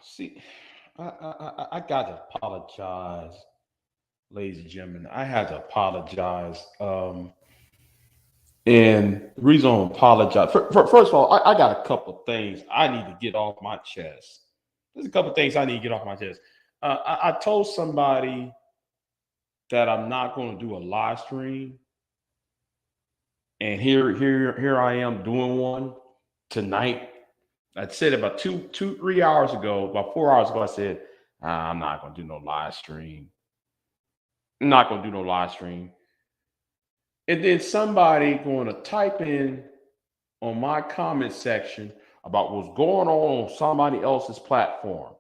See, I got to apologize, ladies and gentlemen. I had to apologize. And the reason I apologize, first of all, I got a couple of things I need to get off my chest. There's a couple of things I need to get off my chest. I told somebody that I'm not going to do a live stream, and here I am doing one tonight. I said about 3 hours ago, about 4 hours ago, I said, I'm not going to do no live stream. I'm not going to do no live stream. And then somebody going to type in on my comment section about what's going on somebody else's platform.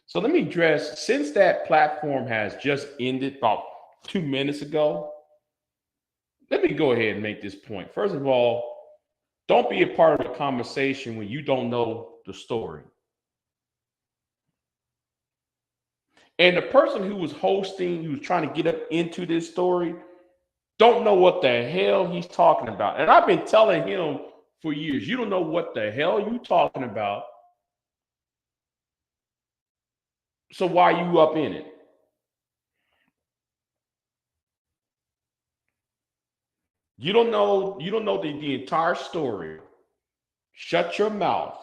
So let me address, since that platform has just ended about 2 minutes ago, let me go ahead and make this point. First of all, don't be a part of the conversation when you don't know the story. And the person who was hosting, who was trying to get up into this story, don't know what the hell he's talking about. And I've been telling him for years, you don't know what the hell you talking about. So why are you up in it? You don't know the entire story. Shut your mouth.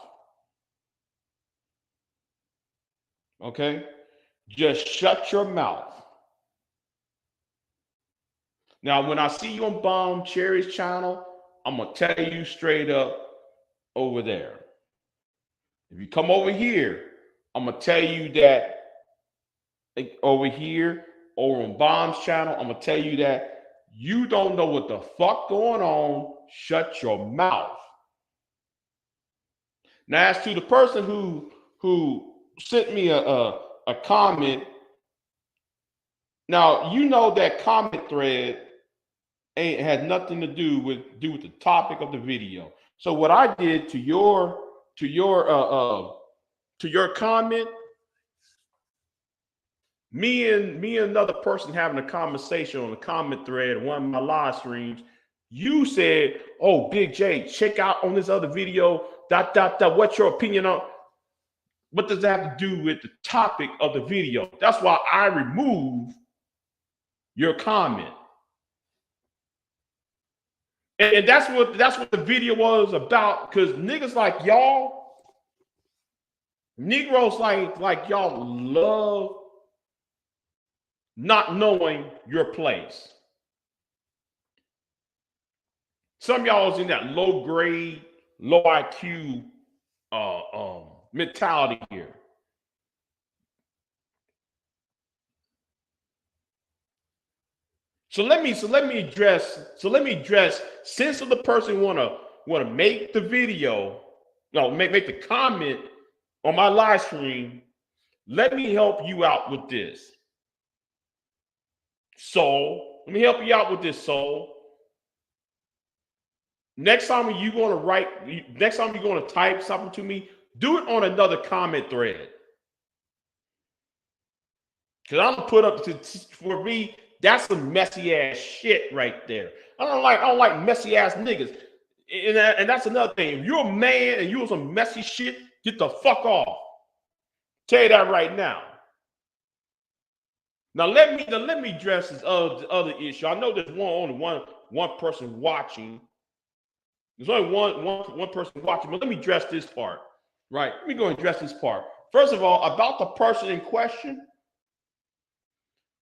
Okay? Just shut your mouth. Now, when I see you on Bomb Cherry's channel, I'm going to tell you straight up over there. If you come over here, I'm going to tell you that over here, over on Bomb's channel, I'm going to tell you that you don't know what the fuck going on. Shut your mouth. Now, as to the person who sent me a comment, now you know that comment thread had nothing to do with the topic of the video. So what I did to your comment, me and another person having a conversation on the comment thread, one of my live streams, you said, "Oh, Big J, check out on this other video. ... What's your opinion on?" What does that have to do with the topic of the video? That's why I removed your comment. And that's what the video was about. Because niggas like y'all, Negroes like y'all love not knowing your place. Some of y'all is in that low grade, low IQ mentality here. So let me address. Since the person wanna make the video, make the comment on my live stream, let me help you out with this. Soul, let me help you out with this, Soul. Next time you're going to type something to me, do it on another comment thread. Because I'm gonna put up for me, that's some messy ass shit right there. I don't like messy ass niggas. And that's another thing. If you're a man and you're some messy shit, get the fuck off. Tell you that right now. Now let me address this other issue. I know there's only one person watching. There's only one person watching, but let me address this part. Right. Let me go and address this part. First of all, about the person in question,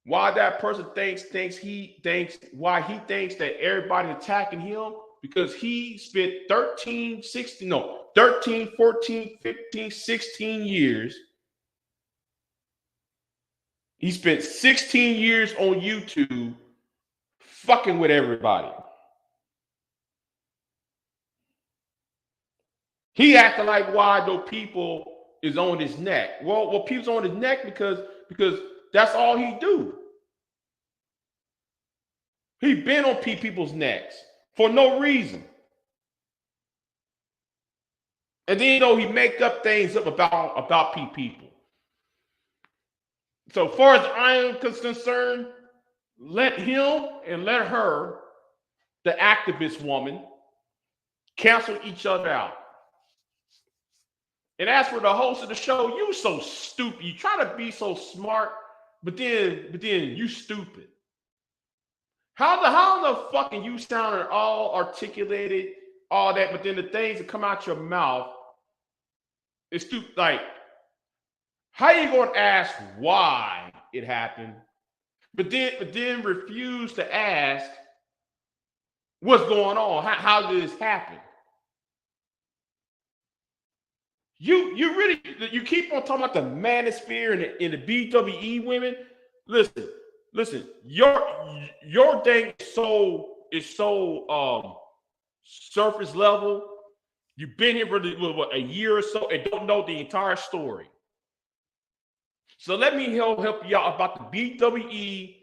why that person thinks that everybody's attacking him, because he spent 13, 14, 15, 16 years. He spent 16 years on YouTube fucking with everybody. He acting like why no people is on his neck. Well, people's on his neck because that's all he do. He been on people's necks for no reason. And then he make up things up about people. So far as I am concerned, let him and her, the activist woman, cancel each other out. And as for the host of the show, you so stupid. You try to be so smart, but then you stupid. How the fucking you sounding all articulated, all that, but then the things that come out your mouth is stupid. Like, how you gonna ask why it happened, but then refuse to ask what's going on? How did this happen? You really you keep on talking about the manosphere and the BWE women. Listen. Your thing is so surface level. You've been here for a year or so and don't know the entire story. So let me help you out about the BWE,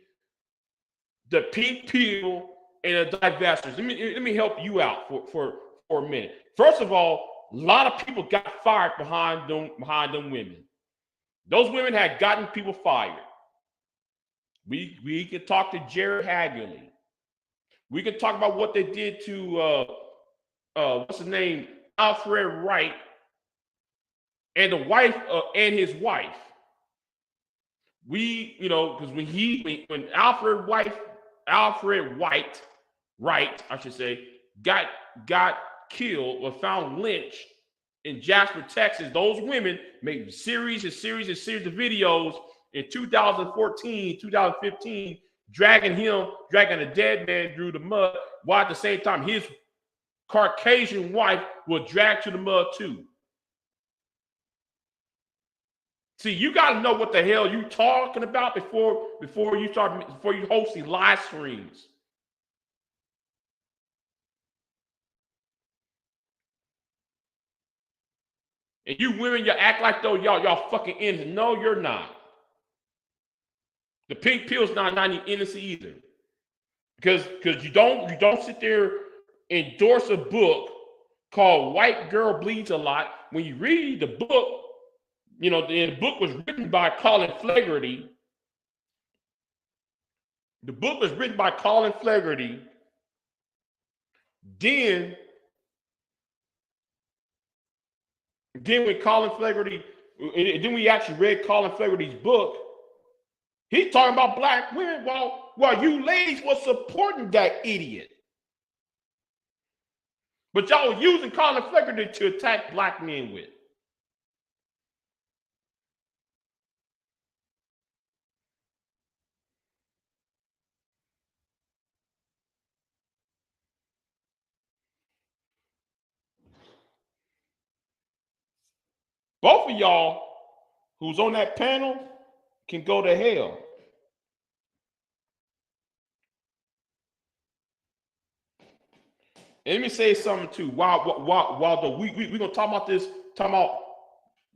the pink pill, and the divestors. Let me help you out for a minute. First of all, a lot of people got fired behind them women. Those women had gotten people fired. We can talk to Jared Hagerly. We can talk about what they did to what's his name, Alfred Wright, and the wife and his wife. Because when Alfred White, I should say, got killed or found lynched in Jasper, Texas, those women made series of videos in 2014, 2015, dragging a dead man through the mud, while at the same time his Caucasian wife was dragged to the mud too. See, you got to know what the hell you talking about before you host these live streams. And you women, you act like though y'all fucking innocent. No, you're not. The pink pill's not any innocent either. Because you don't sit there and endorse a book called White Girl Bleeds a Lot. When you read the book, the book was written by Colin Flaherty. The book was written by Colin Flaherty. Then when Colin Flaherty, then we actually read Colin Flaherty's book. He's talking about black women while you ladies was supporting that idiot. But y'all were using Colin Flaherty to attack black men with. Both of y'all who's on that panel can go to hell. And let me say something too. While we're gonna talk about this,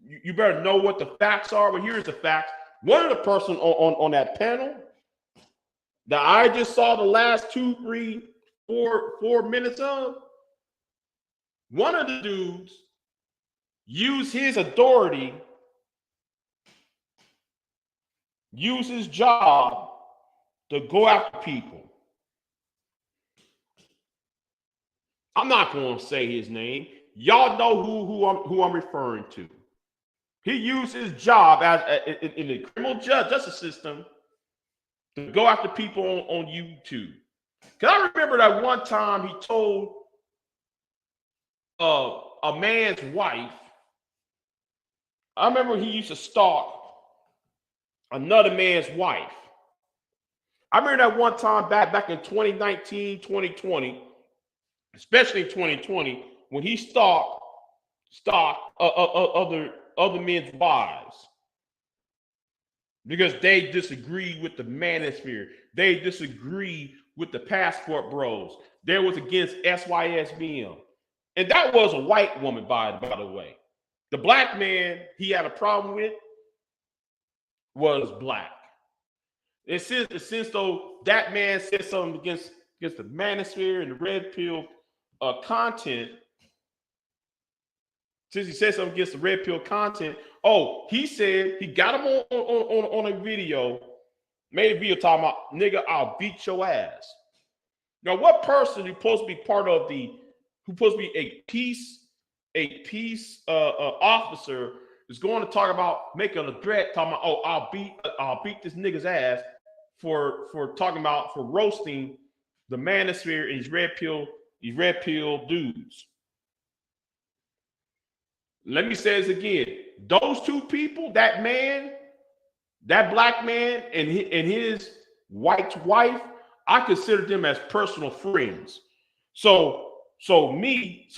you better know what the facts are. But here's the facts. One of the person on that panel that I just saw the last 2, 3, 4 minutes of, one of the dudes used his authority, use his job to go after people. I'm not going to say his name. Y'all know who I'm referring to. He used his job in the criminal justice system to go after people on YouTube. Because I remember that one time he told a man's wife, I remember he used to stalk another man's wife. I remember that one time back in 2019, 2020, especially in 2020, when he stalked other men's wives because they disagree with the manosphere. They disagree with the passport bros. They was against SYSBM. And that was a white woman, by the way. The black man he had a problem with was black. It seems though that man said something against the manosphere and the red pill content. Since he said something against the red pill content, he said he got him on a video, made a video talking about, nigga, I'll beat your ass. Now, what person who's supposed to be a peace a peace officer is going to talk about making a threat, talking about, oh, I'll beat this nigga's ass for talking about for roasting the manosphere and these red pill dudes. Let me say this again. Those two people, that man, that black man, and his white wife, I consider them as personal friends. So me,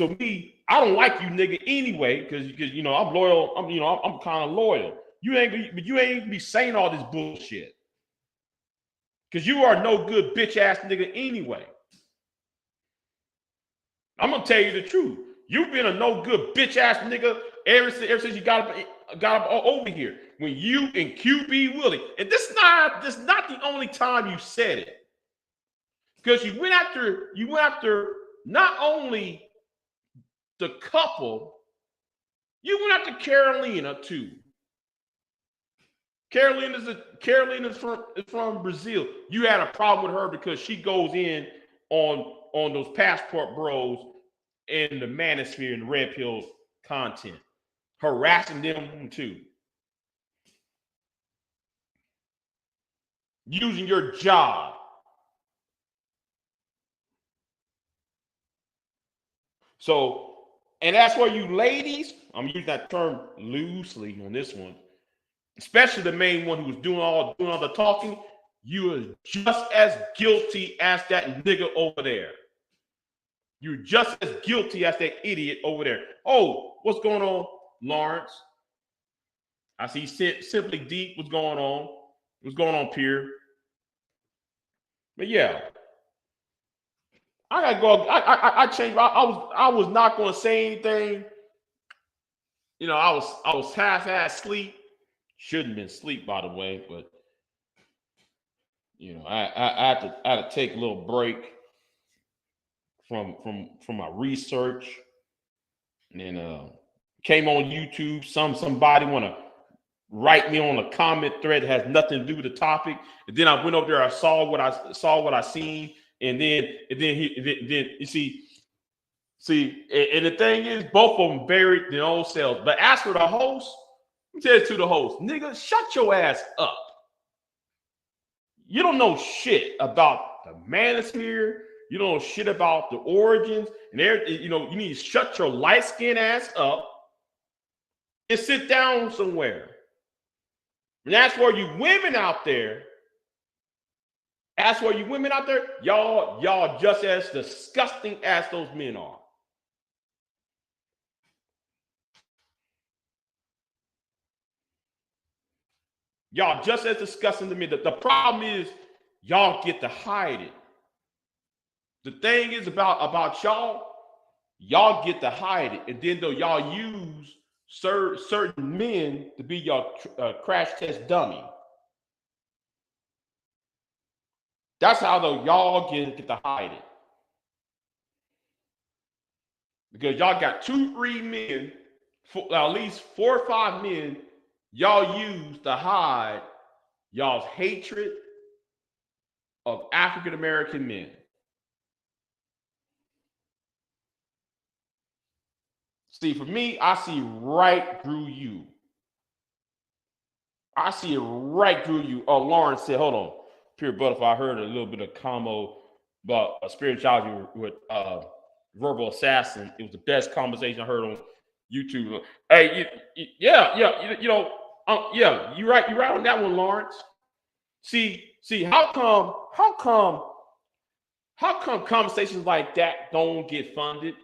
I don't like you, nigga, anyway, because you know I'm loyal. I'm kind of loyal. You ain't be saying all this bullshit because you are no good bitch ass nigga anyway. I'm gonna tell you the truth. You've been a no good bitch ass nigga ever since you got up over here. When you and QB Willie, and this is not the only time you said it, because you went after not only the couple, you went after Carolina too. Carolina's from Brazil. You had a problem with her because she goes in on those passport bros and the manosphere and red pill content, harassing them too, using your job. So, and that's where you ladies, I'm using that term loosely on this one, especially the main one who was doing all the talking, you are just as guilty as that nigga over there. You're just as guilty as that idiot over there. Oh, what's going on, Lawrence? I see Simply Deep. What's going on? What's going on, Pierre? But yeah, I gotta go. I changed. I was not going to say anything. You know, I was half-ass sleep. Shouldn't have been sleep, by the way, but you know, I had to take a little break from my research, and then came on YouTube. Somebody want to write me on a comment thread that has nothing to do with the topic, and then I went over there. I saw what I seen, and then you see, and the thing is, both of them buried their own selves. But as for the host, let me tell you to the host, nigga, shut your ass up. You don't know shit about the manosphere. You don't know shit about the origins, and you know you need to shut your light skin ass up and sit down somewhere. And that's where you women out there. That's where you women out there. Y'all just as disgusting as those men are. Y'all just as disgusting to me. The problem is y'all get to hide it. The thing is about y'all get to hide it, and then though y'all use certain men to be your crash test dummy. That's how though y'all get to hide it, because y'all got 2-3 men, at least 4 or 5 men, y'all use to hide y'all's hatred of African American men. See, for me, I see right through you. I see it right through you. Oh, Lawrence said, hold on. Pure Butterfly, I heard a little bit of combo about spirituality with Verbal Assassin. It was the best conversation I heard on YouTube. Hey, yeah, yeah, you're right on that one, Lawrence. See, how come conversations like that don't get funded?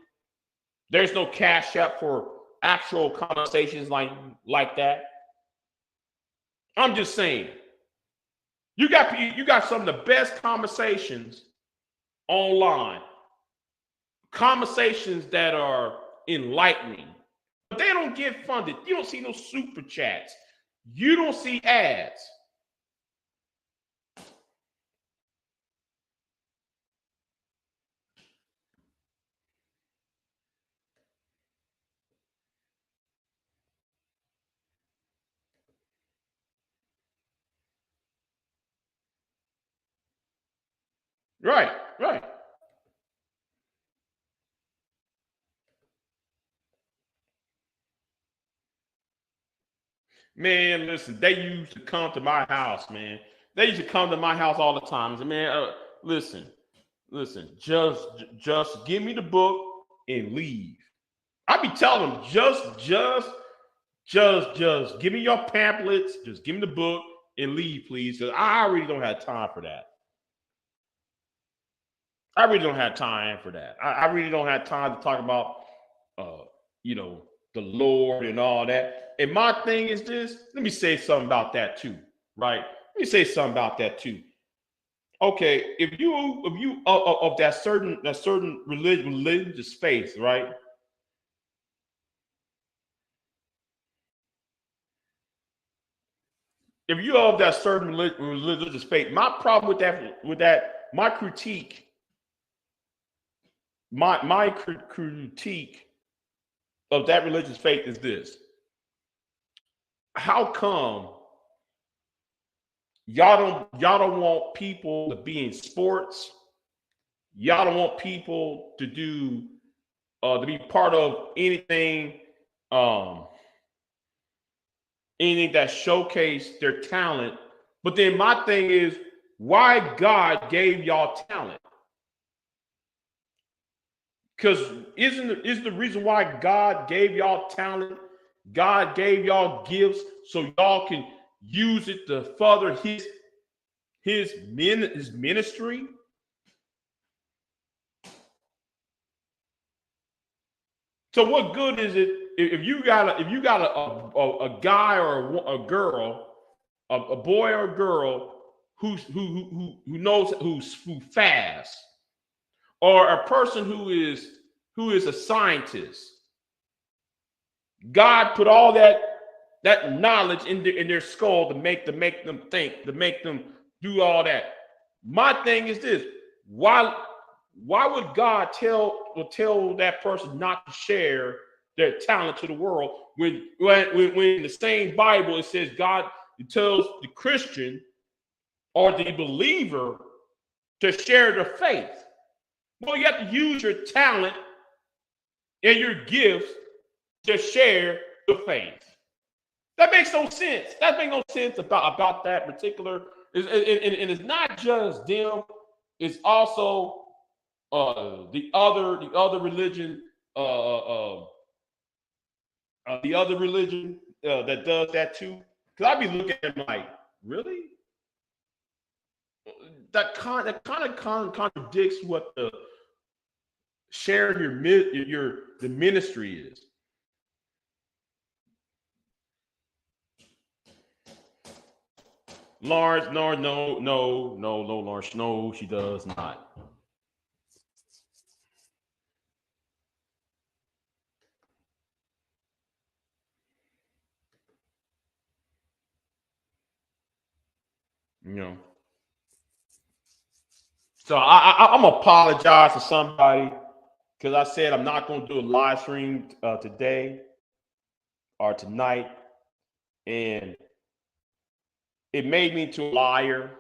There's no cash app for actual conversations like that. I'm just saying. You got some of the best conversations online. Conversations that are enlightening. But they don't get funded. You don't see no super chats. You don't see ads. Right. Man, listen, they used to come to my house, man. They used to come to my house all the time. I said, man, listen, just give me the book and leave. I be telling them, just give me your pamphlets, just give me the book and leave, please. Because I really don't have time for that. I really don't have time for that. I really don't have time to talk about, uh, you know, the Lord and all that. And my thing is this. Let me say something about that too, right? Let me say something about that too. Okay, if you of that certain religious faith, right? If you of that certain religious faith, my problem with that, my critique of that religious faith is this: how come y'all don't want people to be in sports? Y'all don't want people to do to be part of um anything that showcase their talent. But then my thing is, why God gave y'all talent? Because is the reason why God gave y'all talent, God gave y'all gifts so y'all can use it to further his ministry. So what good is it if you got a guy or a girl, a boy or a girl who knows who fast, or a person who is a scientist? God put all that knowledge in their skull to make them think, to make them do all that. My thing is this: why why would God tell that person not to share their talent to the world when in the same Bible it says God, it tells the Christian or the believer to share their faith? Well, you have to use your talent and your gifts to share the faith. That makes no sense. That makes no sense about that particular. And it's not just them. It's also the other religion, that does that too. Because I'd be looking at them like, really? That kind of contradicts what the sharing the ministry is. Lawrence, no, no, no, no, no, Lawrence, no, she does not. You know. So I'm gonna apologize to somebody because I said I'm not gonna do a live stream today or tonight, and it made me into a liar.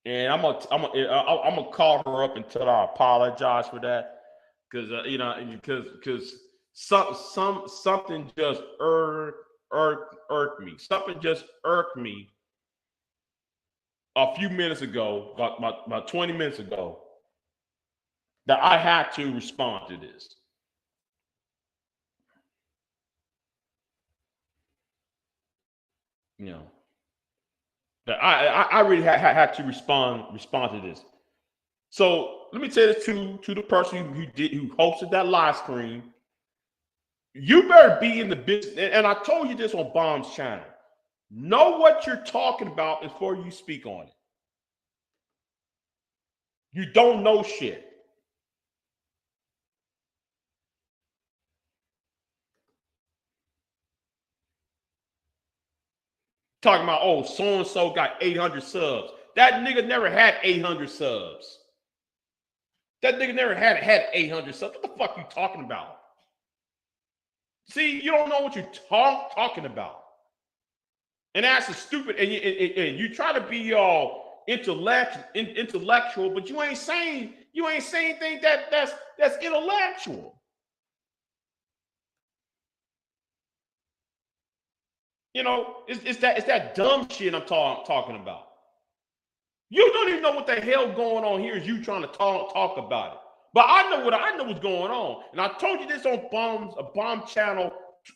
And I'm gonna call her up and tell her I apologize for that because because something just irked me. Something just irked me a few minutes ago, about 20 minutes ago, that I had to respond to this. You know, that I really had to respond to this. So let me tell this to the person who hosted that live stream. You better be in the business, and I told you this on Bomb's channel. Know what you're talking about before you speak on it. You don't know shit. Talking about, oh, so and so got 800 subs. That nigga never had 800 subs. That nigga never had 800 subs. What the fuck you talking about? See, you don't know what you're talking about. And that's a stupid. And you try to be all intellectual, but you ain't saying anything that's intellectual. You know, it's that dumb shit I'm talking about. You don't even know what the hell going on here is you trying to talk about it. But I know what's going on. And I told you this on Bomb Channel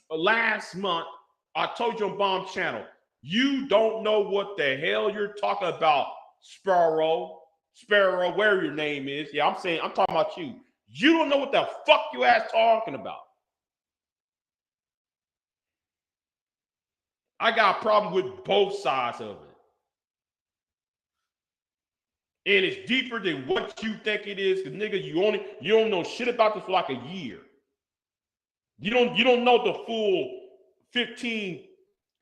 last month. I told you on Bomb Channel. You don't know what the hell you're talking about, Sparrow, whatever your name is. Yeah, I'm talking about you. You don't know what the fuck you ass talking about. I got a problem with both sides of it. And it's deeper than what you think it is. Because nigga, you don't know shit about this for like a year. You don't know the full 15,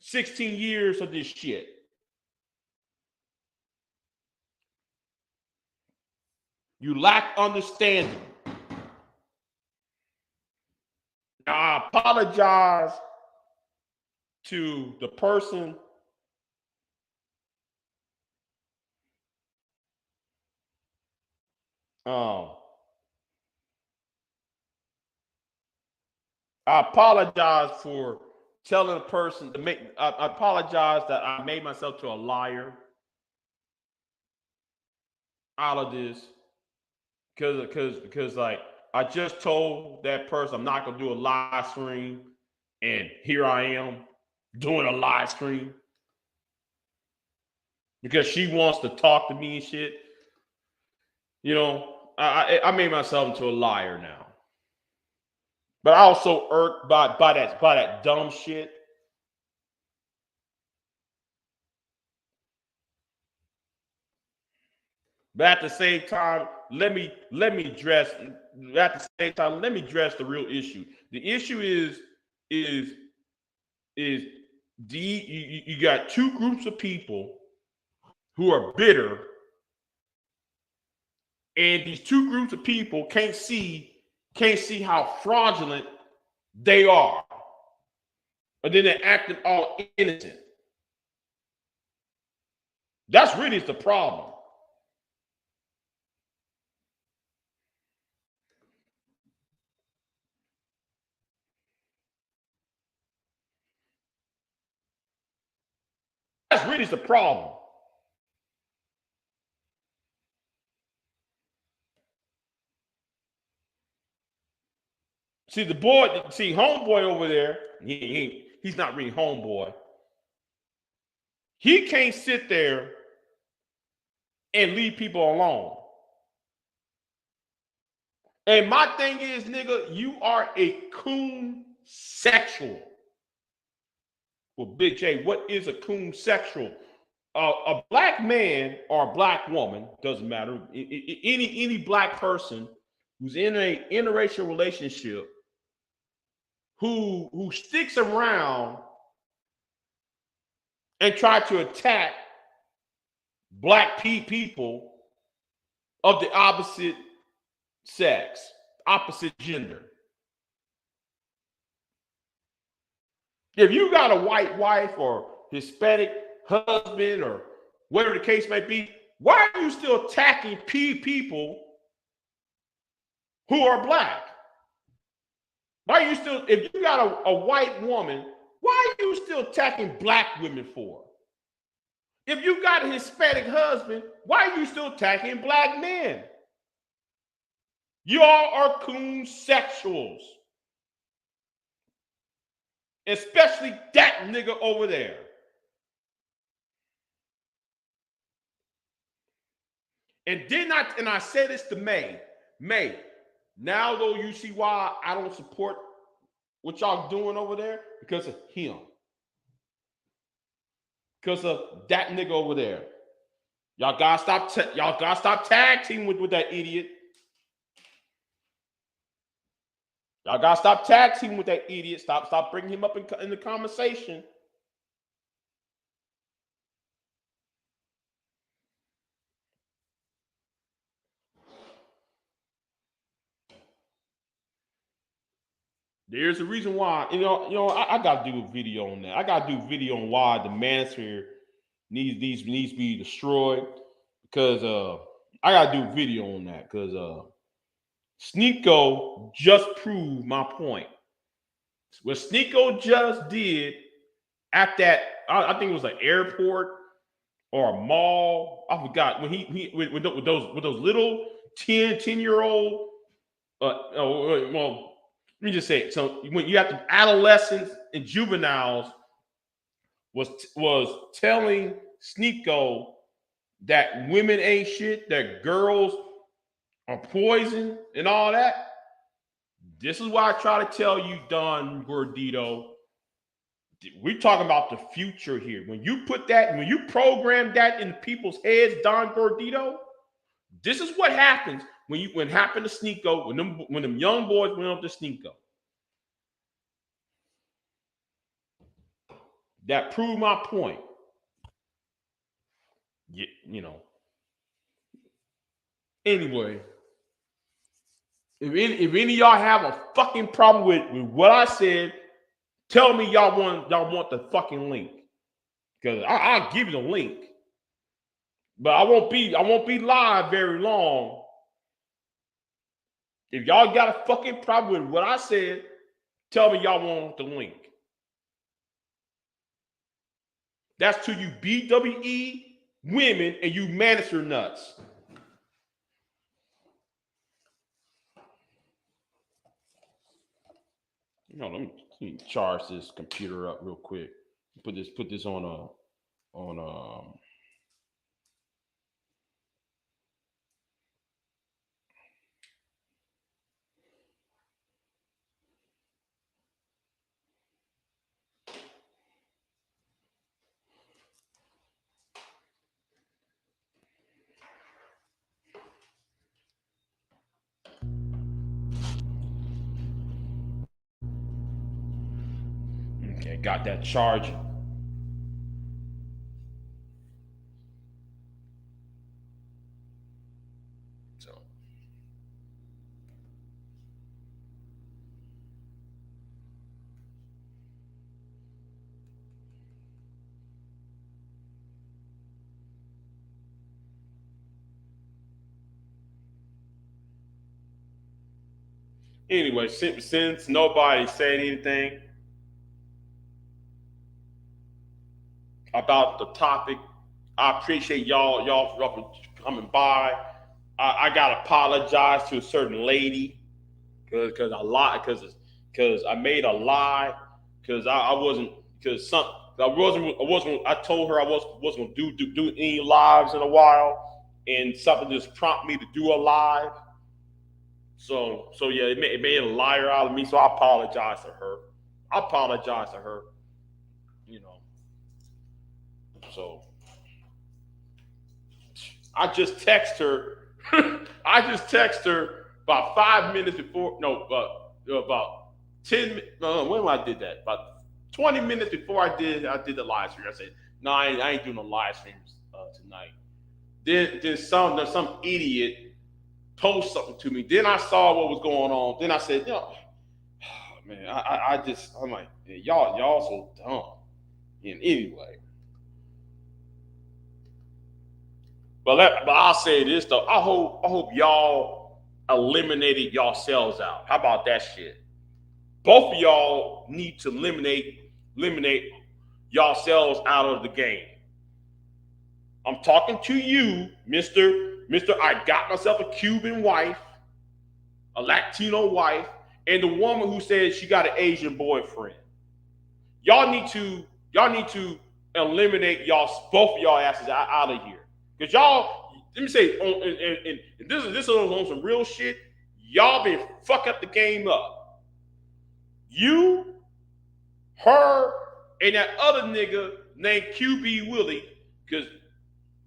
16 years of this shit. You lack understanding. Now, I apologize to the person I apologize for telling a person to make. I apologize that I made myself to a liar out of this, because like I just told that person I'm not gonna do a live stream, and here I am doing a live stream because she wants to talk to me and shit. You know, I made myself into a liar now. But I also irked by that dumb shit. But at the same time, let me address the real issue. The issue is you got two groups of people who are bitter, and these two groups of people can't see how fraudulent they are. And then they're acting all innocent. That's really the problem. That's really the problem. See, homeboy over there, he's not really homeboy. He can't sit there and leave people alone. And my thing is, nigga, you are a coon sexual. Well, Big J, what is a coon sexual? A black man or a black woman, doesn't matter, any black person who's in a interracial relationship who sticks around and try to attack black people of the opposite sex, opposite gender. If you got a white wife or Hispanic husband or whatever the case may be, why are you still attacking people who are black? Why are you still, if you got a white woman, why are you still attacking black women for? If you got a Hispanic husband, why are you still attacking black men? You all are coon sexuals. Especially that nigga over there. And I said this to May. May, now though you see why I don't support what y'all doing over there? Because of him. Because of that nigga over there. Y'all gotta stop tag teaming with that idiot. Y'all gotta stop tag teaming with that idiot. Stop bringing him up in the conversation. There's a reason why, I gotta do a video on that. I gotta do a video on why the manosphere needs to be destroyed. Because I gotta do a video on that. Because Sneako just proved my point. What Sneako just did at that, I think it was an airport or a mall. I forgot when he with those little 10-year-old. Well, let me just say it. So when you have the adolescents and juveniles was telling Sneeko that women ain't shit, that girls are poison and all that. This is why I try to tell you, Don Gordito, we're talking about the future here. When you put that, when you program that in people's heads, Don Gordito, this is what happens when happened to Sneeko, when them young boys went up to Sneeko. That proved my point. You know. Anyway, if any of y'all have a fucking problem with what I said, tell me y'all want the fucking link. Because I'll give you the link. But I won't be live very long. If y'all got a fucking problem with what I said, tell me y'all want the link. That's to you BWE women and you manager nuts. You know, let me charge this computer up real quick. Put this on okay, got that charge. So anyway, since nobody said anything about the topic, I appreciate y'all for coming by. I gotta apologize to a certain lady because I lied because I made a lie because I wasn't because some I told her I wasn't gonna do any lives in a while, and something just prompted me to do a live. So yeah, it made a liar out of me. So I apologize to her. I apologize to her. You know. So I just text her. I just text her about 5 minutes before. No, about 10. No, when I did that, about 20 minutes before I did the live stream. I said, "No, I ain't doing no live streams tonight." Then some idiot post something to me. Then I saw what was going on. Then I said, "No, man, I'm like, y'all so dumb." And anyway, but I'll say this though. I hope y'all eliminated yourselves out. How about that shit? Both of y'all need to eliminate yourselves out of the game. I'm talking to you, Mister. I got myself a Cuban wife, a Latino wife, and the woman who said she got an Asian boyfriend. Y'all need to eliminate y'all both of y'all asses out of here. Cause y'all, let me say, and this is on some real shit. Y'all been fuck up the game up. You, her, and that other nigga named QB Willie. Cause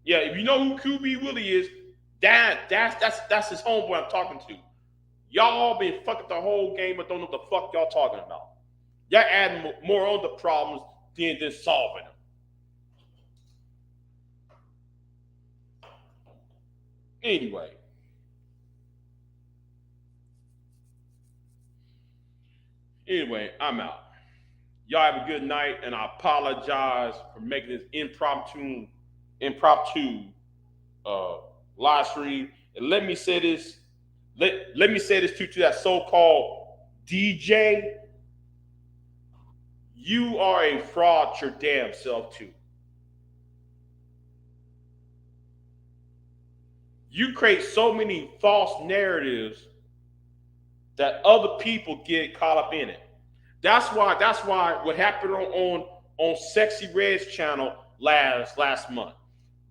yeah, if you know who QB Willie is, that's his homeboy I'm talking to. Y'all been fucking the whole game, but don't know what the fuck y'all talking about. Y'all adding more on the problems than solving them. Anyway, I'm out. Y'all have a good night, and I apologize for making this impromptu uh, live stream. And let me say this. Let me say this to that so-called DJ. you are a fraud your damn self too. You create so many false narratives that other people get caught up in it. That's why what happened on Sexy Red's channel last month,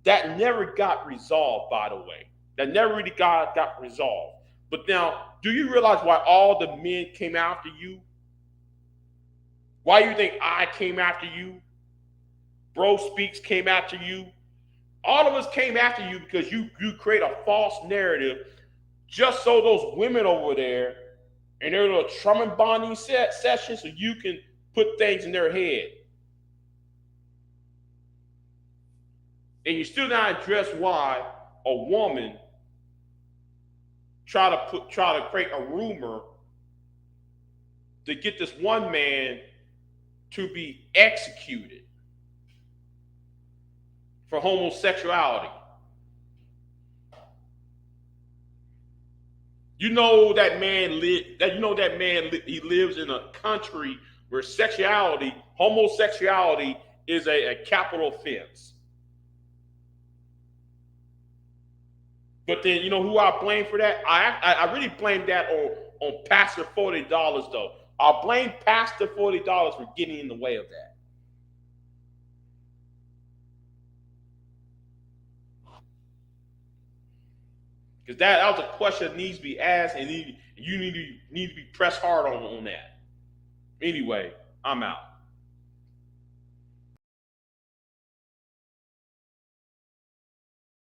that never got resolved, by the way. That never really got resolved. But now, do you realize why all the men came after you? Why you think I came after you? Bro Speaks came after you. All of us came after you because you create a false narrative just so those women over there in their little trauma bonding session so you can put things in their head. And you still not address why a woman try to create a rumor to get this one man to be executed for homosexuality. You know that man he lives in a country where homosexuality is a capital offense. But then you know who I blame for that? I really blame that on Pastor $40 though. I blame Pastor $40 for getting in the way of that. Because that was a question that needs to be asked, and you need to be pressed hard on that. Anyway, I'm out.